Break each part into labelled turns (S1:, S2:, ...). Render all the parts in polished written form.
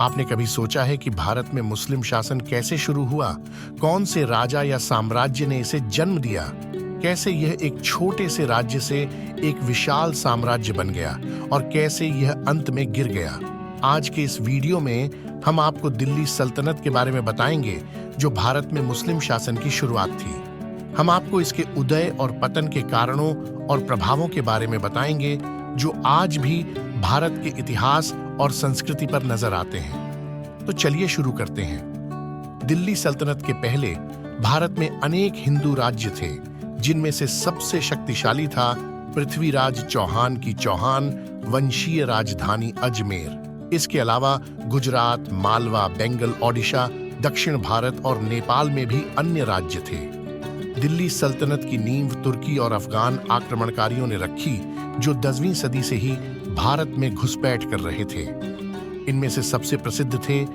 S1: आपने कभी सोचा है कि भारत में मुस्लिम शासन कैसे शुरू हुआ? कौन से राजा या साम्राज्य ने इसे जन्म दिया? कैसे यह एक छोटे से राज्य से एक विशाल साम्राज्य बन गया और कैसे यह अंत में गिर गया? आज के इस वीडियो में हम आपको दिल्ली सल्तनत के बारे में बताएंगे, जो भारत में मुस्लिम शासन की शुरुआत थी। हम आपको इसके उदय और पतन के कारणों और प्रभावों के बारे में बताएंगे, जो आज भी भारत के इतिहास और संस्कृति पर नजर आते हैं। तो चलिए शुरू करते हैं। दिल्ली सल्तनत के पहले भारत में अनेक हिंदू राज्य थे, जिनमें से सबसे शक्तिशाली था पृथ्वीराज चौहान की चौहान वंशीय राजधानी अजमेर। इसके अलावा गुजरात, मालवा, बंगाल, ओडिशा, दक्षिण भारत और नेपाल में भी अन्य राज्य थे। दिल्ली सल्तनत की नींव तुर्की और अफगान आक्रमणकारियों ने रखी, जो 10वीं सदी से ही भारत में घुसपैठ कर रहे थे। इनमें से सबसे प्रसिद्ध थे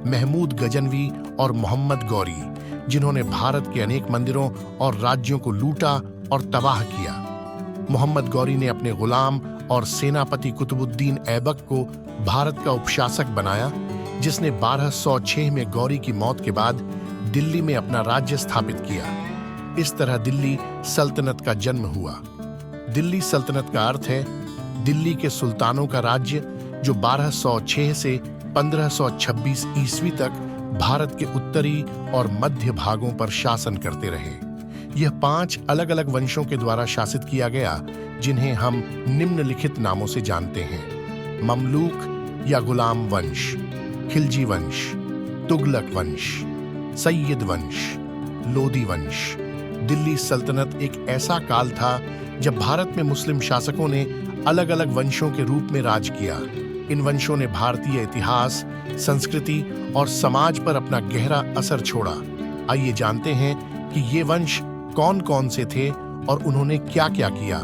S1: महमूद गजनवी और मोहम्मद गौरी, जिन्होंने भारत के अनेक मंदिरों और राज्यों को लूटा और तबाह किया। मोहम्मद गौरी ने अपने गुलाम और सेनापति कुतुबुद्दीन ऐबक को भारत का उपशासक बनाया, जिसने 1206 में गौरी की मौत के बाद दिल्ली में अपना राज्य स्थापित किया। इस तरह दिल्ली सल्तनत का जन्म हुआ। दिल्ली सल्तनत का अर्थ है दिल्ली के सुल्तानों का राज्य, जो 1206 से 1526 ईस्वी तक भारत के उत्तरी और मध्य भागों पर शासन करते रहे। यह 5 अलग-अलग वंशों के द्वारा शासित किया गया, जिन्हें हम निम्नलिखित नामों से जानते हैं: ममलूक या गुलाम वंश, खिलजी वंश, तुगलक वंश, सैयद वंश, लोदी वंश। दिल्ली सल्तनत एक ऐसा काल था जब भारत में मुस्लिम शासकों ने अलग-अलग वंशों के रूप में राज किया। इन वंशों ने भारतीय इतिहास, संस्कृति और समाज पर अपना गहरा असर छोड़ा। आइए जानते हैं कि ये वंश कौन-कौन से थे और उन्होंने क्या-क्या किया।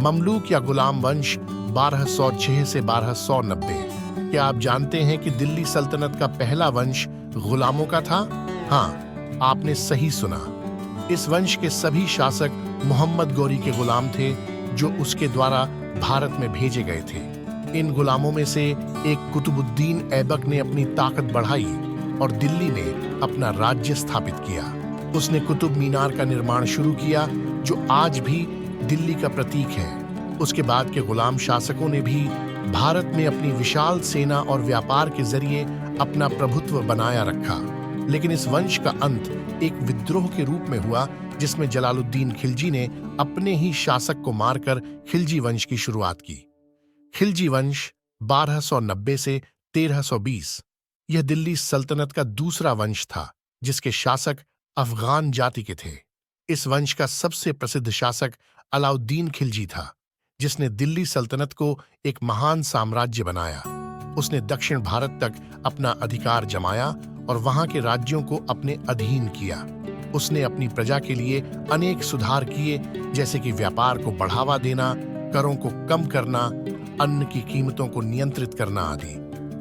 S1: ममलूक या गुलाम वंश 1206 से 1290। क्या आप जानते हैं कि दिल्ली सल्तनत का पहला वंश गुलामों का था? हाँ, आपने सही सुना। इस वंश के सभी शासक मोहम्मद गौरी के गुलाम थे, जो उसके द्वारा भारत में भेजे गए थे। इन गुलामों में से एक कुतुबुद्दीन ऐबक ने अपनी ताकत बढ़ाई और दिल्ली में अपना राज्य स्थापित किया। उसने कुतुब मीनार का निर्माण शुरू किया, जो आज भी दिल्ली का प्रतीक है। उसके बाद के गुलाम शासकों ने भी भारत में अपनी विशाल सेना और व्यापार के जरिए अपना प्रभुत्व बनाया रखा। लेकिन इस वंश का अंत एक विद्रोह के रूप में हुआ, जिसमें जलालुद्दीन खिलजी ने अपने ही शासक को मारकर खिलजी वंश की शुरुआत की। खिलजी वंश 1290 से 1320। यह दिल्ली सल्तनत का दूसरा वंश था, जिसके शासक अफगान जाति के थे। इस वंश का सबसे प्रसिद्ध शासक अलाउद्दीन खिलजी था, जिसने दिल्ली सल्तनत को एक महान साम्राज्य बनाया। उसने दक्षिण भारत तक अपना अधिकार जमाया और वहां के राज्यों को अपने अधीन किया। उसने अपनी प्रजा के लिए अनेक सुधार किए, जैसे कि व्यापार को बढ़ावा देना, करों को कम करना, अन्न की कीमतों को नियंत्रित करना आदि।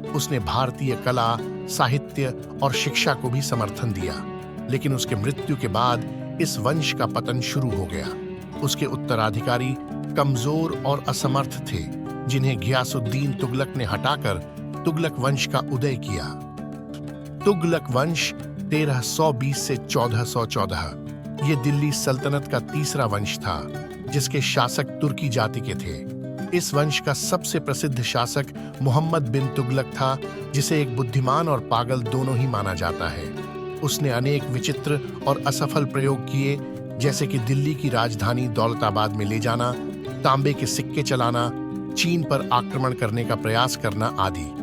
S1: उसने भारतीय कला, साहित्य और शिक्षा को भी समर्थन दिया। लेकिन उसके मृत्यु के बाद इस वंश का पतन शुरू हो गया। उसके उत्तराधिकारी कमजोर और असमर्थ थे, जिन्हें घियासुद्दीन तुगलक ने हटाकर तुगलक वंश का उदय किया। तुगलक वंश 1320 से 1414। यह दिल्ली सल्तनत का तीसरा वंश था, जिसके शासक तुर्की जाति के थे। इस वंश का सबसे प्रसिद्ध शासक मोहम्मद बिन तुगलक था, जिसे एक बुद्धिमान और पागल दोनों ही माना जाता है। उसने अनेक विचित्र और असफल प्रयोग किए, जैसे कि दिल्ली की राजधानी दौलताबाद में ले जाना, तांबे के सिक्के चलाना, चीन पर आक्रमण करने का प्रयास करना आदि।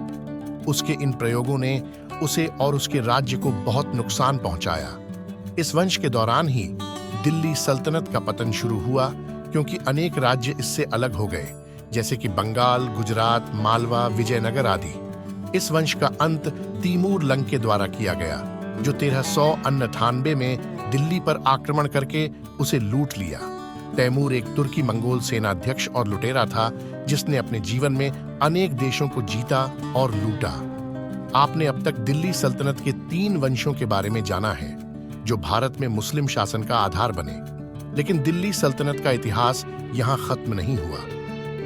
S1: उसके इन प्रयोगों ने उसे और उसके राज्य को बहुत नुकसान पहुंचाया। इस वंश के दौरान ही दिल्ली सल्तनत का पतन शुरू हुआ, क्योंकि अनेक राज्य इससे अलग हो गए, जैसे कि बंगाल, गुजरात, मालवा, विजयनगर आदि। इस वंश का अंत तैमूर लंग के द्वारा किया गया, जो 1398 में दिल्ली पर आक्रमण करके उसे लूट लिया। तैमूर एक तुर्की मंगोल सेनाध्यक्ष और लुटेरा था, जिसने अपने जीवन में अनेक देशों को जीता और लूटा। आपने अब तक दिल्ली सल्तनत के 3 वंशों के बारे में जाना है, जो भारत में मुस्लिम शासन का आधार बने। लेकिन दिल्ली सल्तनत का इतिहास यहाँ खत्म नहीं हुआ।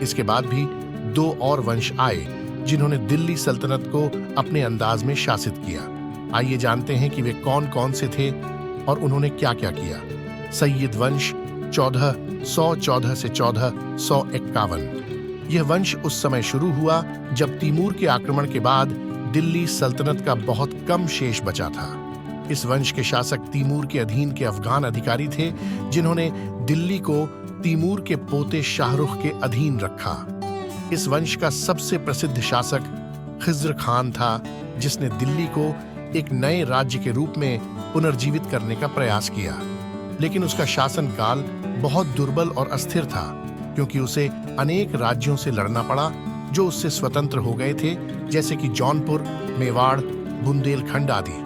S1: इसके बाद भी 2 और वंश आए, जिन्होंने दिल्ली सल्तनत को अपने अंदाज में शासित किया। आइए जानते हैं कि वे कौन कौन से थे और उन्होंने क्या क्या किया। सय्यद वंश 1414 से 1451। यह वंश उस समय शुरू हुआ जब तैमूर के आक्रमण के बाद दिल्ली सल्तनत का बहुत कम शेष बचा था। इस वंश के शासक तैमूर के अधीन के अफगान अधिकारी थे, जिन्होंने दिल्ली को तैमूर के पोते शाहरुख के अधीन रखा। इस वंश का सबसे प्रसिद्ध शासक खिज्र खान था, जिसने दिल्ली को एक नए राज्य के रूप में पुनर्जीवित करने का प्रयास किया। लेकिन उसका शासनकाल बहुत दुर्बल और अस्थिर था, क्योंकि उसे अनेक राज्यों से लड़ना पड़ा जो उससे स्वतंत्र हो गए थे, जैसे कि जौनपुर, मेवाड़, बुंदेलखंड आदि।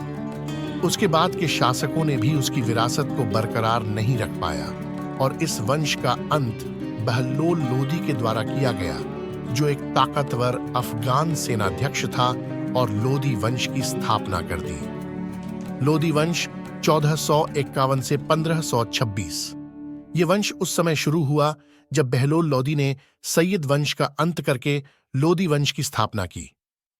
S1: उसके बाद के शासकों ने भी उसकी विरासत को बरकरार नहीं रख पाया और इस वंश का अंत बहलोल लोदी के द्वारा किया गया, जो एक ताकतवर अफगान सेनाध्यक्ष था और लोदी वंश की स्थापना कर दी। लोदी वंश 1451 से 1526। ये वंश उस समय शुरू हुआ जब बहलोल लोदी ने सय्यद वंश का अंत करके लोदी वंश की स्थापना की।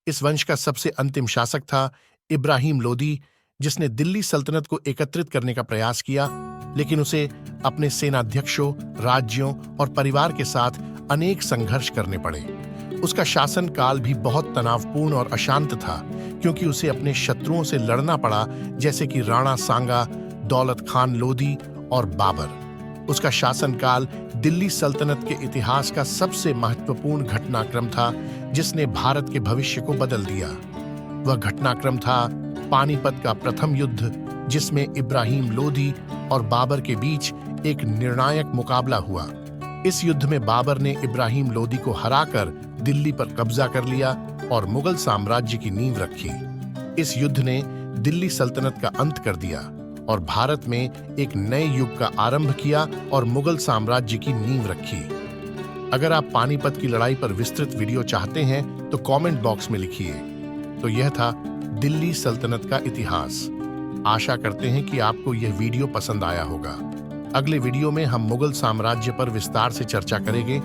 S1: इस वंश का सबसे अंतिम शासक था इब्राहिम लोदी, जिसने दिल्ली सल्तनत को एकत्रित करने का प्रयास किया, लेकिन उसे अपने सेनाध्यक्षों, राज्यों और परिवार के साथ अनेक संघर्ष करने पड़े। उसका शासन काल भी बहुत तनावपूर्ण और अशांत था, क्योंकि उसे अपने शत्रुओं से लड़ना पड़ा, जैसे कि राणा सांगा, दौलत खान लोदी और बाबर। उसका शासनकाल दिल्ली सल्तनत के इतिहास का सबसे महत्वपूर्ण घटनाक्रम था, जिसने भारत के भविष्य को बदल दिया। वह घटनाक्रम था पानीपत का प्रथम युद्ध, जिसमें इब्राहिम लोदी और बाबर के बीच एक निर्णायक मुकाबला हुआ। इस युद्ध में बाबर ने इब्राहिम लोदी को हराकर दिल्ली पर कब्जा कर लिया और मुगल साम्राज्य की नींव रखी। इस युद्ध ने दिल्ली सल्तनत का अंत कर दिया और भारत में एक नए युग का आरंभ किया और मुगल साम्राज्य की नींव रखी। अगर आप पानीपत की लड़ाई पर विस्तृत वीडियो चाहते हैं तो कमेंट बॉक्स में लिखिए। तो यह था दिल्ली सल्तनत का इतिहास। आशा करते हैं कि आपको यह वीडियो पसंद आया होगा। अगले वीडियो में हम मुगल साम्राज्य पर विस्तार से चर्चा करेंगे,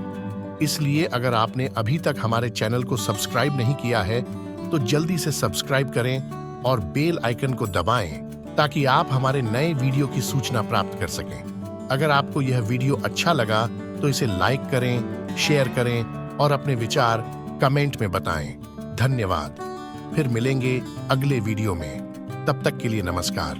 S1: इसलिए अगर आपने अभी तक हमारे चैनल को सब्सक्राइब नहीं किया है तो जल्दी से सब्सक्राइब करें और बेल आइकन को दबाएं, ताकि आप हमारे नए वीडियो की सूचना प्राप्त कर सकें। अगर आपको यह वीडियो अच्छा लगा तो इसे लाइक करें, शेयर करें और अपने विचार कमेंट में बताएं। धन्यवाद। फिर मिलेंगे अगले वीडियो में। तब तक के लिए नमस्कार।